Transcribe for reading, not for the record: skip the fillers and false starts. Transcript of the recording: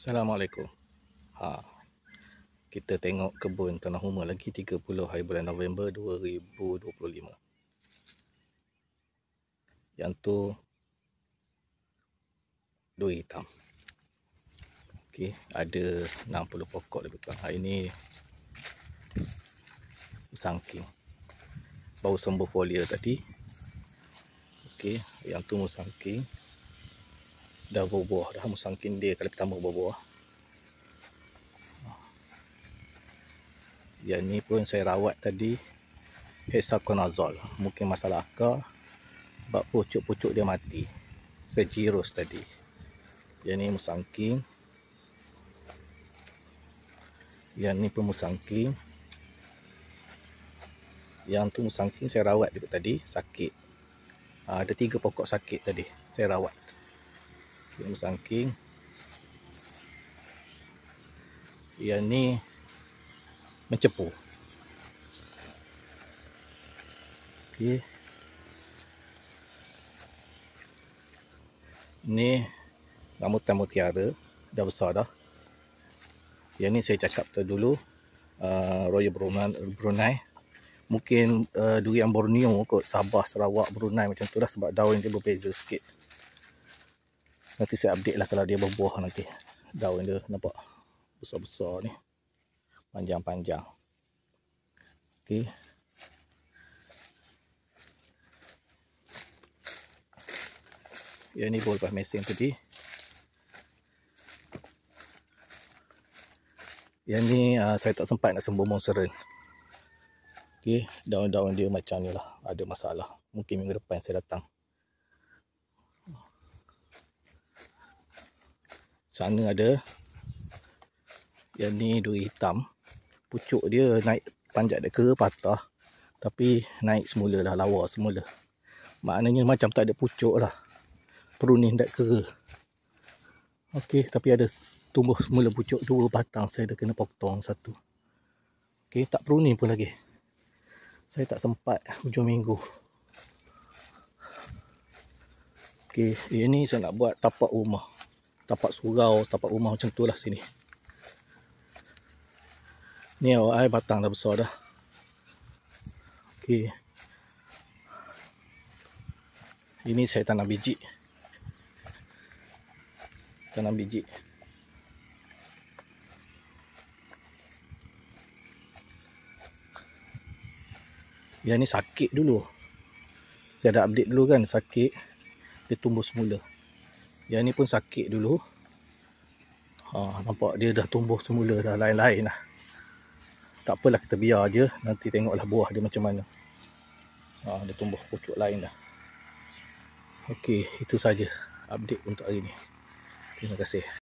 Assalamualaikum. Kita tengok kebun tanah huma lagi 30 hari bulan November 2025. Yang tu duri hitam. Okey, ada 60 pokok lebih kurang. Hari ni musangking. Baru sembur folia tadi. Okey, yang tu musangking. Dah berbuah dah musangking dia kali pertama berbuah. Yang ni pun saya rawat tadi hexaconazole. Mungkin masalah akar sebab pucuk-pucuk dia mati. Saya jirus tadi. Yang ni musangking. Yang ni pun musangking. Yang tu musangking saya rawat juga tadi, sakit. Ada 3 pokok sakit tadi, saya rawat. Yang musangking. Yang ni mencepu. Okey. Ni rambutan mutiara, dah besar dah. Yang ni saya cakap dulu, Royal Brunei. Mungkin durian Borneo kot, Sabah, Sarawak, Brunei macam tu lah, sebab daun dia berbeza sikit. Nanti saya update lah kalau dia berbuah nanti. Daun dia nampak besar-besar ni, panjang-panjang. Okey. Yang ni baru lepas mesin tadi. Yang ni saya tak sempat nak sembur monstera. Okey, daun-daun dia macam ni lah, ada masalah. Mungkin minggu depan saya datang. Sana ada. Yang ni duri hitam. Pucuk dia naik panjat dek ke patah. Tapi naik semula dah, lawa semula. Maknanya macam tak ada pucuk lah. Pruning dek ke. Okey, tapi ada tumbuh semula pucuk 2 batang. Saya dah kena potong 1. Okey, tak pruning pun lagi. Saya tak sempat hujung minggu. Okey, ini saya nak buat tapak rumah. Tapak surau, tapak rumah macam tu lah sini. Ni awak batang dah besar dah. Okey. Ini saya tanam biji. Tanam biji. Yang ni sakit dulu. Saya dah update dulu kan, sakit. Dia tumbuh semula. Yang ni pun sakit dulu. Nampak dia dah tumbuh semula dah, lain-lain lah. Tak apalah, kita biar je. Nanti tengoklah buah dia macam mana. Dia tumbuh pucuk lain dah. Okey, itu saja update untuk hari ni. Terima kasih.